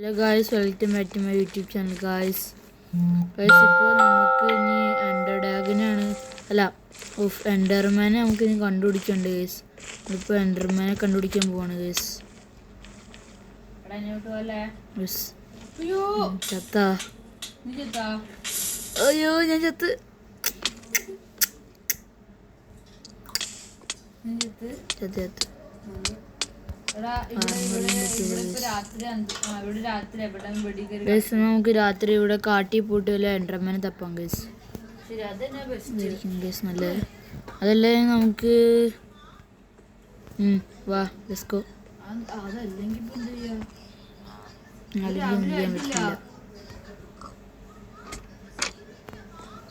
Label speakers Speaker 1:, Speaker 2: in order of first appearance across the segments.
Speaker 1: Hello guys, welcome back to my YouTube channel guys. ഇപ്പോൾ നമുക്ക് ഇനി എൻഡർമാനെ നമുക്ക് ഇനി കണ്ടുപിടിക്കണ്ട് ഗൈസ്. ഇപ്പോൾ എൻഡർമാനെ കണ്ടുപിടിക്കാൻ പോവാണ് ഗൈസ്. ചത്താ? അയ്യോ, ഞാൻ ചത്ത്. നമുക്ക് രാത്രി ഇവിടെ കാട്ടി പോയിട്ട് വല്ല എൻഡർമാനെ തപ്പാം ഗൈസ്. നല്ലത് അതല്ലേ നമുക്ക്. വാ, ലെറ്റ്സ് ഗോ.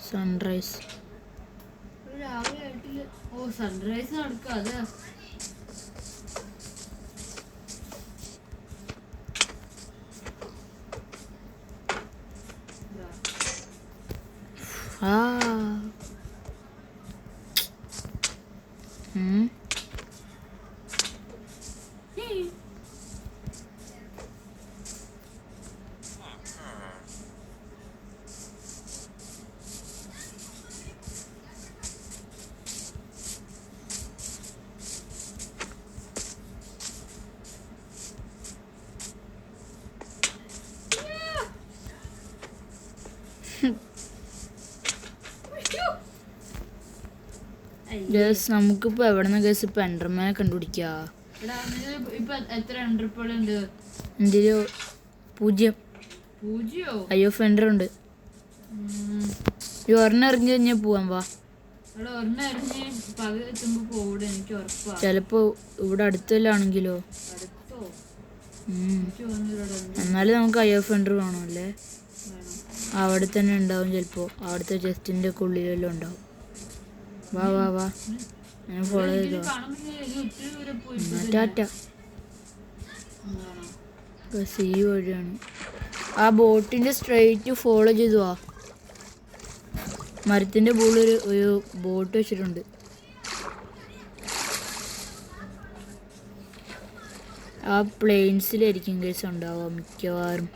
Speaker 1: സൺറൈസ്
Speaker 2: സൺറൈസ് നടക്കാതെ
Speaker 1: നമുക്കിപ്പോ എവിടെന്ന കേസ് ഇപ്പൊ എൻഡർമാനെ കണ്ടുപിടിക്കാ. എന്റെ 0 അയ്യോ ഫെൻഡർ ഉണ്ട്. ഒരെണ്ണം എറിഞ്ഞു കഴിഞ്ഞാൽ പോവാൻ. വാ, ചെലപ്പോ ഇവിടെ അടുത്തല്ലാണെങ്കിലോ. എന്നാലും നമുക്ക് അയ്യോ ഫെൻഡർ വേണമല്ലേ. അവിടെ തന്നെ ഉണ്ടാവും ചിലപ്പോ. അവിടുത്തെ ചെസ്റ്റിന്റെ ഉള്ളിലെല്ലാം ഉണ്ടാവും. വാ വാ വാ, ഞാൻ ഫോളോ ചെയ്തോ. ടാറ്റ. സീ വഴിയാണ്. ആ ബോട്ടിന്റെ സ്ട്രെയിറ്റ് ഫോളോ ചെയ്തു. വാ, മരത്തിന്റെ മുകളിൽ ഒരു ബോട്ട് വെച്ചിട്ടുണ്ട്. ആ പ്ലെയിൻസിലായിരിക്കും കേസ് ഉണ്ടാവുക മിക്കവാറും.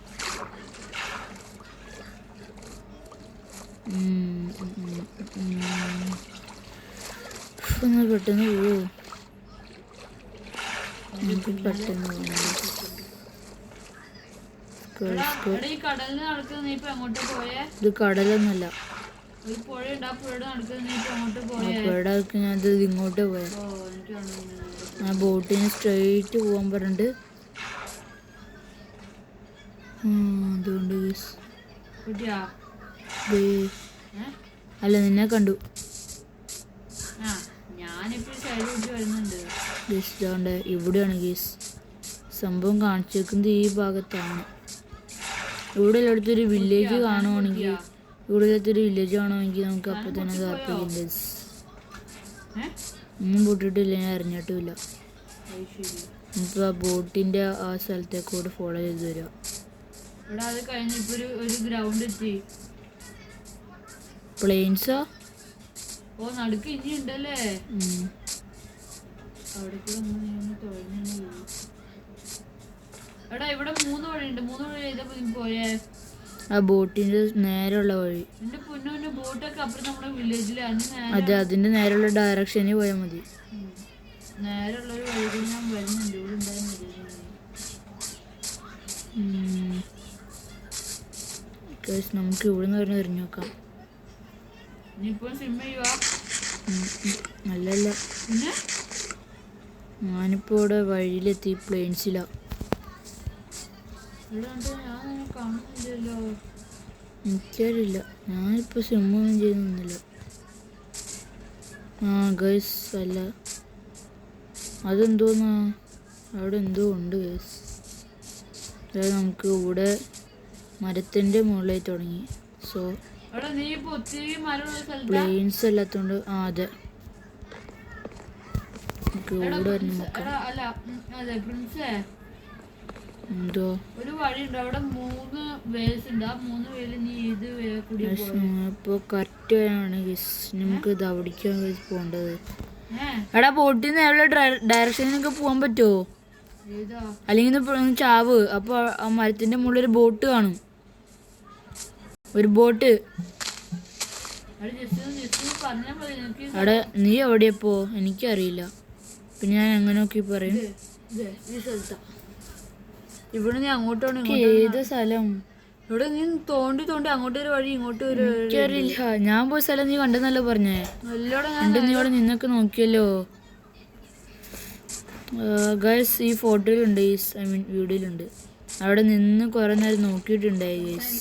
Speaker 1: ഒന്ന് പെട്ടെന്ന് പോവോ? നമുക്ക് പെട്ടെന്ന് ഇത് കടലൊന്നുമല്ല. പുഴയുടെ ഞാൻ ഇങ്ങോട്ട് പോയ. ആ ബോട്ടിന് സ്ട്രെയിറ്റ് പോകാൻ പറഞ്ഞിട്ട്. അതുകൊണ്ട് അല്ല, നിന്നെ കണ്ടു. ഇവിടെയാണ് ഗീസ് സംഭവം കാണിച്ചേക്കുന്നത്. ഈ ഭാഗത്താണ്. ഇവിടെ എല്ലായിടത്തൊരു വില്ലേജ് കാണുവാണെങ്കിൽ നമുക്ക് അപ്പൊ തന്നെ താല്പര്യം ഗീസ്. ഒന്നും പൊട്ടിട്ടില്ല, ഞാൻ അറിഞ്ഞിട്ടുമില്ല. ഇപ്പൊ ആ ബോട്ടിന്റെ ആ സ്ഥലത്തേക്കൂടെ ഫോളോ ചെയ്ത് വരിക. പ്ലെയിൻസാ?
Speaker 2: ഓ, നടുക്ക് ഇനി ഉണ്ടല്ലേ. എടാ, ഇവിടെ 3 വഴിയുണ്ട്. 3 വഴി ചെയ്തപ്പോ പോയേ.
Speaker 1: ആ ബോട്ടിന്റെ നേരെയുള്ള വഴി.
Speaker 2: എന്റെ പൊന്നു, ബോട്ടൊക്കെ അപ്പുറം നമ്മുടെ വില്ലേജിലാണ്.
Speaker 1: അതെ, അതിന്റെ നേരെയുള്ള ഡയറക്ഷനിൽ പോയാൽ മതി.
Speaker 2: നേരെയുള്ളൊരു വഴി കൂടി ഞാൻ വരുന്നുണ്ട്. ഇവിടെ ഉണ്ടായാൽ മതി.
Speaker 1: നമുക്ക് ഇവിടുന്ന് പറഞ്ഞ് എറിഞ്ഞു നോക്കാം. അല്ലല്ല, ഞാനിപ്പോ ഇവിടെ വഴിയിലെത്തി. പ്ലെയിൻസിലാ. എനിക്കറിയില്ല, ഞാനിപ്പോ സിമ്മൊന്നും ചെയ്യുന്നില്ല. ഗൈസ് അല്ല, അതെന്തോന്നാ അവിടെ എന്തോ ഉണ്ട് ഗൈസ്. അതായത് നമുക്ക് ഇവിടെ മരത്തിന്റെ മുകളിൽ തുടങ്ങി. സോ പ്ലെയിൻസ് അല്ലാത്തോണ്ട്. അതെ, ഇവിടെ എന്തോ
Speaker 2: ഒരു വഴിയുണ്ട്. അവിടെ 3 വേസ് ഉണ്ട്. ആ 3 വേല് നീ ഏത് കൂടി
Speaker 1: ഇപ്പൊ കറക്റ്റ് ആണ് നമുക്ക് ഇത് അവിടേക്കാണ് പോകേണ്ടത്. എടാ, ബോട്ടിൽ നിന്ന് എവിടെ ഡയറക്ഷനിലൊക്കെ പോകാൻ പറ്റുമോ?
Speaker 2: ഏതാ
Speaker 1: അല്ലെങ്കിൽ ഒന്ന് ചാവ്. അപ്പോൾ ആ മരത്തിൻ്റെ മുകളിൽ ഒരു ബോട്ട് കാണും. ഒരു ബോട്ട്.
Speaker 2: അവിടെ ജസ്റ്റ് പറഞ്ഞാൽ മതി എനിക്ക്.
Speaker 1: അവിടെ നീ എവിടെയപ്പോ എനിക്കറിയില്ല. പിന്നെ ഞാൻ എങ്ങനെ നോക്കി പറയും?
Speaker 2: ഈ സ്ഥലത്താ. ഇവിടെ നീ അങ്ങോട്ടാണ്
Speaker 1: ഏത് സ്ഥലം?
Speaker 2: ഇവിടെ നീ തോണ്ടി അങ്ങോട്ടൊരു വഴി ഇങ്ങോട്ടൊരു
Speaker 1: എനിക്കറിയില്ല. ഞാൻ പോയ സ്ഥലം നീ കണ്ടെന്നല്ലോ പറഞ്ഞേ.
Speaker 2: എല്ലോടെ
Speaker 1: കണ്ട് നീ അവിടെ നിന്നൊക്കെ നോക്കിയല്ലോ. ഗൈസ് ഈ ഫോട്ടോയിലുണ്ട്, ഐ മീൻ വീഡിയോയിലുണ്ട്. അവിടെ നിന്ന് കുറേ നേരം നോക്കിയിട്ടുണ്ടായി ഗൈസ്.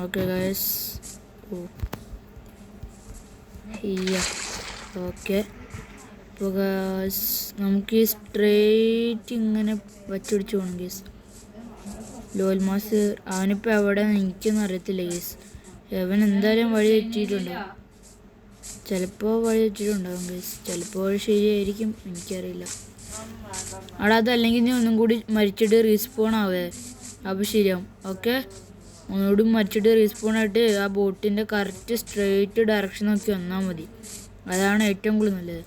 Speaker 1: Okay guys. ഓക്കെ. അപ്പോൾ ഗൈസ് നമുക്ക് ഈ സ്ട്രേറ്റ് ഇങ്ങനെ വച്ചുപിടിച്ച് പോകണം ഗൈസ്. ലോൽ മാസ് അവനിപ്പോൾ എവിടെ എനിക്കൊന്നും അറിയത്തില്ല ഗൈസ്. അവൻ എന്തായാലും വഴി തെറ്റിയിട്ടുണ്ടാവും. ചിലപ്പോൾ വഴി തെറ്റിയിട്ടുണ്ടാവും ഗൈസ്. ചിലപ്പോൾ വഴി ശരിയായിരിക്കും, എനിക്കറിയില്ല. അവിടെ അതല്ലെങ്കിൽ നീ ഒന്നും കൂടി മരിച്ചിട്ട് റീസ്പോൺ ആവേ, അപ്പോൾ ശരിയാവും. ഓക്കെ, ഒന്നുകൂടി മരിച്ചിട്ട് റീസ്പോൺ ആയിട്ട് ആ ബോട്ടിൻ്റെ കറക്റ്റ് സ്ട്രെയിറ്റ് ഡയറക്ഷൻ നോക്കി വന്നാൽ മതി. അതാണ് ഏറ്റവും കൂടുതൽ നല്ലത്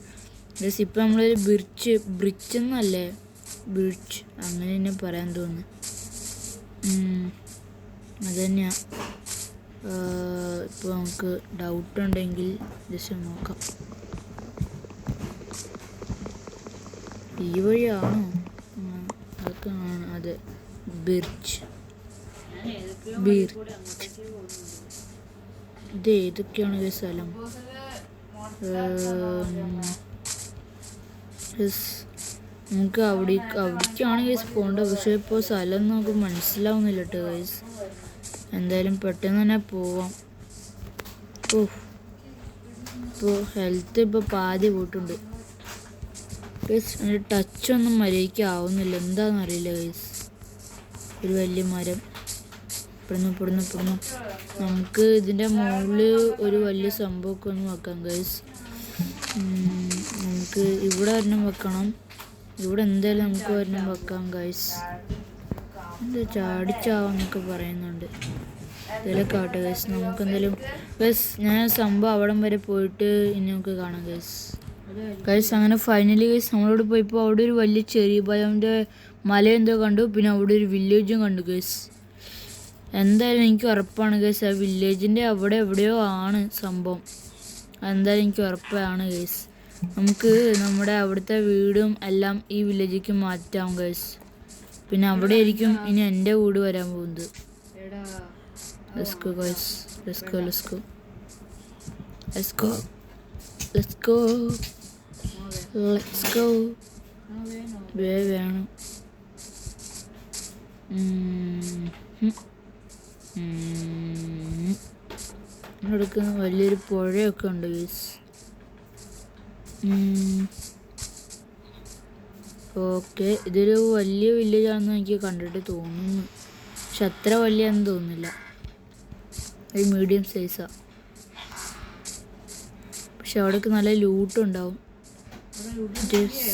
Speaker 1: ഗൈസ്. ഇപ്പം നമ്മളൊരു ബ്രിഡ്ജ് എന്നല്ലേ, ബ്രിഡ്ജ് അങ്ങനെ തന്നെ പറയാൻ തോന്നുന്നു. അത് തന്നെയാണ്. ഇപ്പോൾ നമുക്ക് ഡൗട്ട് ഉണ്ടെങ്കിൽ ജസ്റ്റ് നോക്കാം. ഈ വഴിയാണോ? അതൊക്കെ ആണ്. അതെ, ബ്രിഡ്ജ്. ഇത് ഏതൊക്കെയാണ് ഈ സ്ഥലം? നമുക്ക് അവിടേക്കാണ് ഗൈസ് പോകേണ്ടത്. പക്ഷേ ഇപ്പോൾ സ്ഥലം നമുക്ക് മനസ്സിലാവുന്നില്ല കേട്ടോ ഗൈസ്. എന്തായാലും പെട്ടെന്ന് തന്നെ പോവാം. ഇപ്പോൾ ഹെൽത്ത് ഇപ്പോൾ പാതി പോയിട്ടുണ്ട് ഗൈസ്. അതിൻ്റെ ടച്ചൊന്നും മര്യാദയ്ക്ക് ആവുന്നില്ല, എന്താണെന്നറിയില്ല ഗൈസ്. ഒരു വലിയ മരം പെടുന്നു. നമുക്ക് ഇതിൻ്റെ മുകളിൽ ഒരു വലിയ സംഭവമൊക്കെ ഒന്ന് വെക്കാം ഗൈസ്. നമുക്ക് ഇവിടെ ഒരെണ്ണം വെക്കണം. ഇവിടെ എന്തായാലും നമുക്ക് ഒരെണ്ണം വെക്കാം ഗൈസ്. എന്താ ചാടിച്ചാവെന്നൊക്കെ പറയുന്നുണ്ട്. ഇതിലൊക്കെ ആവട്ടെ ഗൈസ്. നമുക്ക് എന്തായാലും ഗൈസ് ഞാൻ സംഭവം അവിടം വരെ പോയിട്ട് ഇനി നമുക്ക് കാണാം ഗൈസ്. അങ്ങനെ ഫൈനലി ഗൈസ് നമ്മളോട് പോയപ്പോൾ അവിടെ ഒരു വലിയ ചെറിയ ഭയൻ്റെ മല എന്തോ കണ്ടു. പിന്നെ അവിടെ ഒരു വില്ലേജും കണ്ടു ഗൈസ്. എന്തായാലും എനിക്ക് ഉറപ്പാണ് ഗൈസ്, ആ വില്ലേജിൻ്റെ അവിടെ എവിടെയോ ആണ് സംഭവം. എന്തായാലും എനിക്ക് ഉറപ്പാണ് ഗൈസ്. നമുക്ക് നമ്മുടെ അവിടുത്തെ വീടും എല്ലാം ഈ വില്ലേജിലേക്ക് മാറ്റാം ഗൈസ്. പിന്നെ അവിടെ ആയിരിക്കും ഇനി എൻ്റെ വീട് വരാൻ പോകുന്നത്. Let's go guys. Let's go. വേണം. എടുക്കുന്ന വലിയൊരു പുഴയൊക്കെ ഉണ്ട് ഗൈസ്. ഓക്കെ, ഇതൊരു വലിയ വില്ലേജാണെന്ന് എനിക്ക് കണ്ടിട്ട് തോന്നുന്നു. പക്ഷെ അത്ര വലിയാണെന്ന് തോന്നുന്നില്ല. ഒരു മീഡിയം സൈസാണ്. പക്ഷെ അവിടേക്ക് നല്ല ലൂട്ടുണ്ടാവും.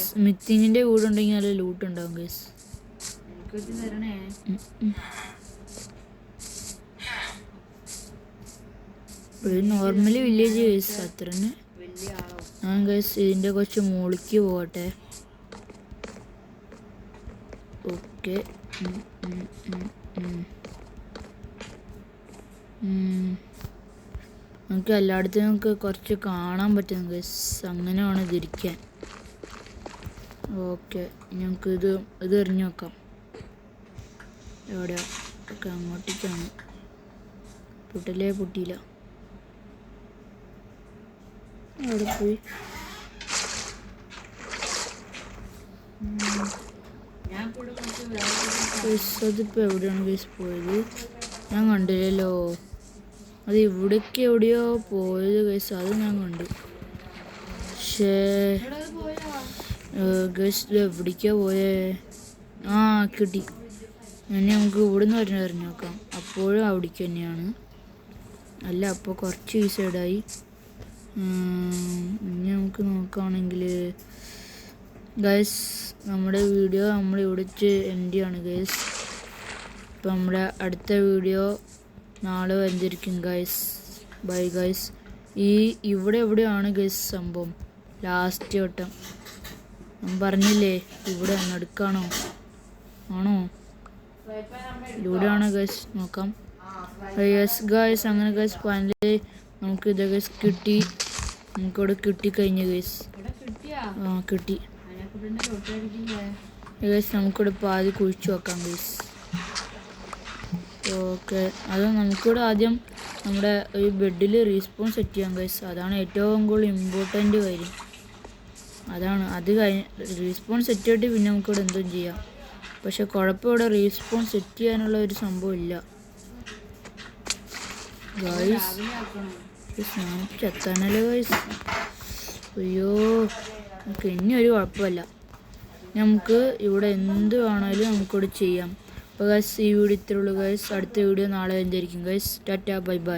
Speaker 1: സ്മിത്തിങ്ങിൻ്റെ വീടുണ്ടെങ്കിൽ നല്ല ലൂട്ടുണ്ടാവും ഗൈസ്. ഒരു നോർമലി വില്ലേജ് ഗൈസ്, അത്ര തന്നെ. ഞാൻ ഗൈസ് ഇതിൻ്റെ കുറച്ച് മുകളിലേക്ക് പോകട്ടെ. ഓക്കെ, നമുക്ക് എല്ലായിടത്തും നമുക്ക് കുറച്ച് കാണാൻ പറ്റും ഗൈസ്. അങ്ങനെ വേണം ഇതിരിക്കാൻ. ഓക്കെ, ഞങ്ങൾക്ക് ഇത് എറിഞ്ഞു നോക്കാം. എവിടെയാ? ഒക്കെ അങ്ങോട്ടേക്കാണ്. പൊട്ടിയില്ല. അവിടെ പോയി. അതിപ്പോൾ എവിടെയാണ് ഗൈസ് പോയത്? ഞാൻ കണ്ടില്ലല്ലോ. അത് ഇവിടേക്ക് എവിടെയോ പോയത് ഗൈസ്, അത് ഞാൻ കണ്ടു. പക്ഷേ ഗൈസ് ഇത് എവിടേക്കാ പോയേ? കിട്ടി. ഇനി നമുക്ക് ഇവിടുന്ന് എറിഞ്ഞു നോക്കാം. അപ്പോഴും അവിടേക്ക് തന്നെയാണ്. അല്ല, അപ്പോൾ കുറച്ച് ഈ സൈഡായി. ഇനി നമുക്ക് നോക്കുകയാണെങ്കിൽ ഗൈസ് നമ്മുടെ വീഡിയോ നമ്മളിവിടെ വെച്ച് എൻഡ് ചെയ്യാണ് ഗൈസ്. ഇപ്പം നമ്മുടെ അടുത്ത വീഡിയോ നാളെ വന്നിരിക്കും ഗൈസ്. Bye guys. ഇവിടെ എവിടെയാണ് ഗൈസ് സംഭവം ലാസ്റ്റ് വട്ടം? ഞാൻ പറഞ്ഞില്ലേ ഇവിടെ നടുക്കാണോ ആണോ ഇവിടെയാണോ ഗൈസ് നോക്കാം യെസ് ഗൈസ് അങ്ങനെ ഗൈസ് ഫൈനലി നമുക്ക് ഇത് ഗൈസ് കിട്ടി നമുക്കിവിടെ കിട്ടിക്കഴിഞ്ഞു ഗൈസ്
Speaker 2: ഇവിടെ കിട്ടിയാ
Speaker 1: കിട്ടി
Speaker 2: അതിനെക്കുറിച്ച് തൊട്ടടിക്കില്ലേ
Speaker 1: ഗൈസ് നമുക്കിവിടെ പാതി കുഴിച്ചു വെക്കാം ഗൈസ് ഓക്കെ അത് നമുക്കിവിടെ ആദ്യം നമ്മുടെ ഈ ബെഡിൽ റീസ്പോൺ സെറ്റ് ചെയ്യാം ഗൈസ് അതാണ് ഏറ്റവും കൂടുതൽ ഇമ്പോർട്ടൻ്റ് കാര്യം അതാണ് അത് റീസ്പോൺ സെറ്റ് ചെയ്തിട്ട് പിന്നെ നമുക്കിവിടെ എന്തും ചെയ്യാം പക്ഷെ കുഴപ്പം ഇവിടെ റീസ്പോൺ സെറ്റ് ചെയ്യാനുള്ള ഒരു സംഭവം ഇല്ല ഗൈസ് ഞാൻ ചെത്താനല്ലേ ഗൈസ് അയ്യോ നമുക്ക് ഇനി ഒരു കുഴപ്പമില്ല നമുക്ക് ഇവിടെ എന്ത് വേണമെങ്കിലും നമുക്കിവിടെ ചെയ്യാം അപ്പോൾ ഗൈസ് ഈ വീഡിയോ ഇത്രയുള്ളൂ ഗൈസ് അടുത്ത വീഡിയോ നാളെ എന്തായിരിക്കും ഗൈസ് ടാറ്റ ബൈ ബൈ